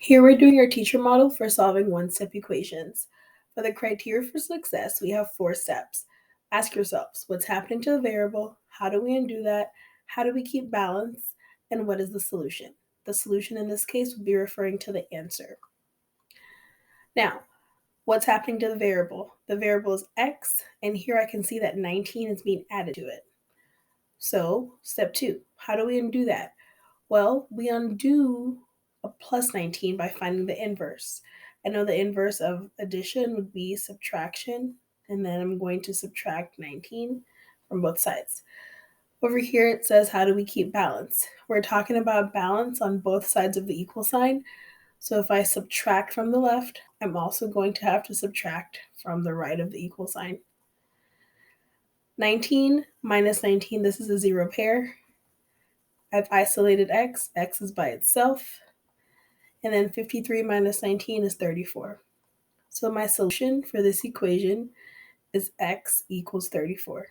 Here we're doing our teacher model for solving one-step equations. For the criteria for success, we have 4 steps. Ask yourselves, what's happening to the variable? How do we undo that? How do we keep balance? And what is the solution? The solution in this case would be referring to the answer. Now, what's happening to the variable? The variable is x, and here I can see that 19 is being added to it. So, step 2, how do we undo that? Well, we undo a plus 19 by finding the inverse. I know the inverse of addition would be subtraction, and then I'm going to subtract 19 from both sides. Over here it says, how do we keep balance? We're talking about balance on both sides of the equal sign. So if I subtract from the left, I'm also going to have to subtract from the right of the equal sign. 19 minus 19, this is a zero pair. I've isolated x is by itself. And then 53 minus 19 is 34. So my solution for this equation is x equals 34.